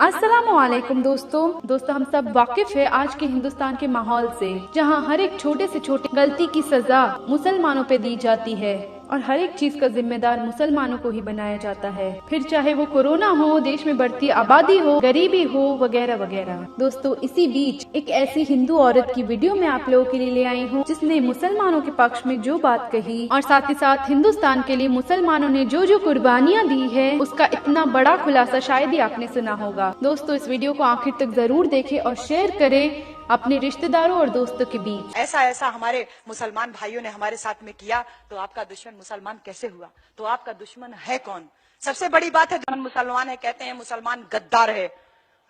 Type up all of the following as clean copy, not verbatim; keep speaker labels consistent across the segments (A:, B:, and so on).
A: अस्सलामुअलैकुम दोस्तों हम सब वाकिफ है आज के हिंदुस्तान के माहौल से, जहां हर एक छोटे से छोटे गलती की सजा मुसलमानों पे दी जाती है और हर एक चीज का जिम्मेदार मुसलमानों को ही बनाया जाता है, फिर चाहे वो कोरोना हो, देश में बढ़ती आबादी हो, गरीबी हो, वगैरह वगैरह। दोस्तों इसी बीच एक ऐसी हिंदू औरत की वीडियो मैं आप लोगों के लिए ले आई हूँ, जिसने मुसलमानों के पक्ष में जो बात कही और साथ ही साथ हिंदुस्तान के लिए मुसलमानों ने जो जो कुर्बानियाँ दी है, उसका इतना बड़ा खुलासा शायद ही आपने सुना होगा। दोस्तों इस वीडियो को आखिर तक जरूर देखें और शेयर करें अपने रिश्तेदारों और दोस्तों के बीच।
B: ऐसा हमारे मुसलमान भाइयों ने हमारे साथ में किया, तो आपका दुश्मन मुसलमान कैसे हुआ? तो आपका दुश्मन है कौन? सबसे बड़ी बात है, दुश्मन मुसलमान है। कहते हैं मुसलमान गद्दार है।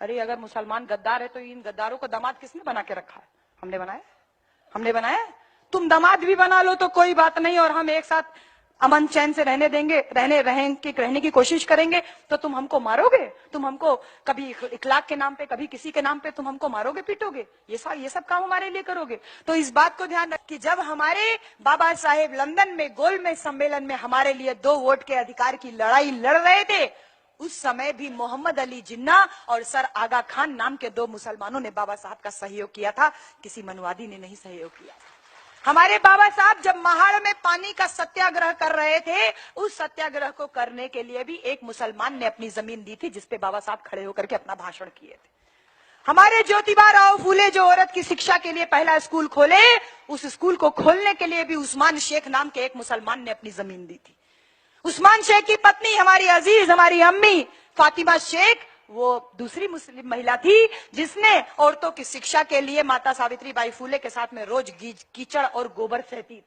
B: अरे अगर मुसलमान गद्दार है तो इन गद्दारों को दामाद किसने बना के रखा है? हमने बनाया। तुम दामाद भी बना लो तो कोई बात नहीं, और हम एक साथ अमन चैन से रहने देंगे, रहने की कोशिश करेंगे, तो तुम हमको मारोगे? तुम हमको कभी इखलाक के नाम पे, कभी किसी के नाम पे तुम हमको मारोगे, पीटोगे? ये सब काम हमारे लिए करोगे? तो इस बात को ध्यान रख कि जब हमारे बाबा साहेब लंदन में गोलमेज सम्मेलन में हमारे लिए 2 वोट के अधिकार की लड़ाई लड़ रहे थे, उस समय भी मोहम्मद अली जिन्ना और सर आगा खान नाम के 2 मुसलमानों ने बाबा साहब का सहयोग किया था, किसी मनुवादी ने नहीं सहयोग किया। हमारे बाबा साहब जब महाड़ में पानी का सत्याग्रह कर रहे थे, उस सत्याग्रह को करने के लिए भी एक मुसलमान ने अपनी जमीन दी थी, जिसपे बाबा साहब खड़े होकर के अपना भाषण किए थे। हमारे ज्योतिबा राव फूले जो औरत की शिक्षा के लिए पहला स्कूल खोले, उस स्कूल को खोलने के लिए भी उस्मान शेख नाम के एक मुसलमान ने अपनी जमीन दी थी। उस्मान शेख की पत्नी हमारी अजीज, हमारी अम्मी फातिमा शेख, वो दूसरी मुस्लिम महिला थी जिसने औरतों की शिक्षा के लिए माता सावित्रीबाई फूले के साथ में रोज कीचड़ और गोबर सहती थी।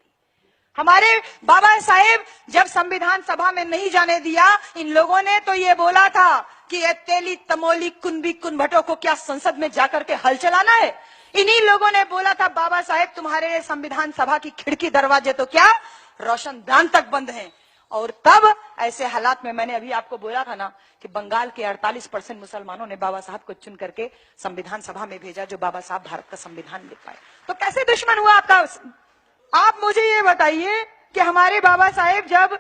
B: हमारे बाबा साहेब जब संविधान सभा में नहीं जाने दिया, इन लोगों ने तो ये बोला था कि ये तेली तमोली कुनबी कुनभटों को क्या संसद में जाकर के हल चलाना है? इन्हीं लोगों ने बोला था, बाबा साहेब तुम्हारे संविधान सभा की खिड़की दरवाजे तो क्या रोशनदान तक बंद हैं। और तब ऐसे हालात में मैंने अभी आपको बोला था ना कि बंगाल के 48% मुसलमानों ने बाबा साहब को चुन करके संविधान सभा में भेजा, जो बाबा साहब भारत का संविधान लिख पाए। तो कैसे दुश्मन हुआ आपका? आप मुझे ये बताइए कि हमारे बाबा साहेब जब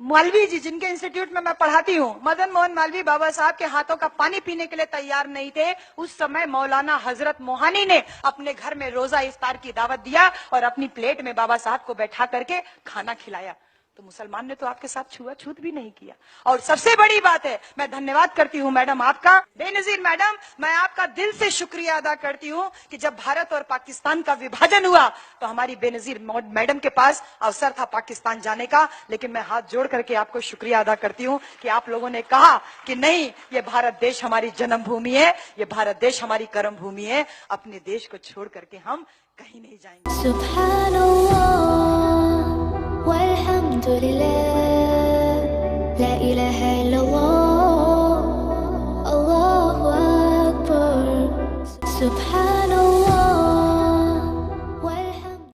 B: मालवीय जी, जिनके इंस्टीट्यूट में मैं पढ़ाती हूँ, मदन मोहन मालवीय बाबा साहब के हाथों का पानी पीने के लिए तैयार नहीं थे, उस समय मौलाना हजरत मोहानी ने अपने घर में रोजा इफ्तार की दावत दिया और अपनी प्लेट में बाबा साहब को बैठा करके खाना खिलाया। तो मुसलमान ने तो आपके साथ छुआछूत भी नहीं किया। और सबसे बड़ी बात है, मैं धन्यवाद करती हूँ मैडम आपका, बेनजीर मैडम, मैं आपका दिल से शुक्रिया अदा करती हूँ कि जब भारत और पाकिस्तान का विभाजन हुआ तो हमारी बेनजीर मैडम के पास अवसर था पाकिस्तान जाने का, लेकिन मैं हाथ जोड़ करके आपको शुक्रिया अदा करती हूँ कि आप लोगों ने कहा कि नहीं, ये भारत देश हमारी जन्मभूमि है, ये भारत देश हमारी कर्म भूमि है, अपने देश को छोड़ करके हम कहीं नहीं जाएंगे।
C: Alhamdulillah, la ilaha illallah, Allahu Akbar, Subhan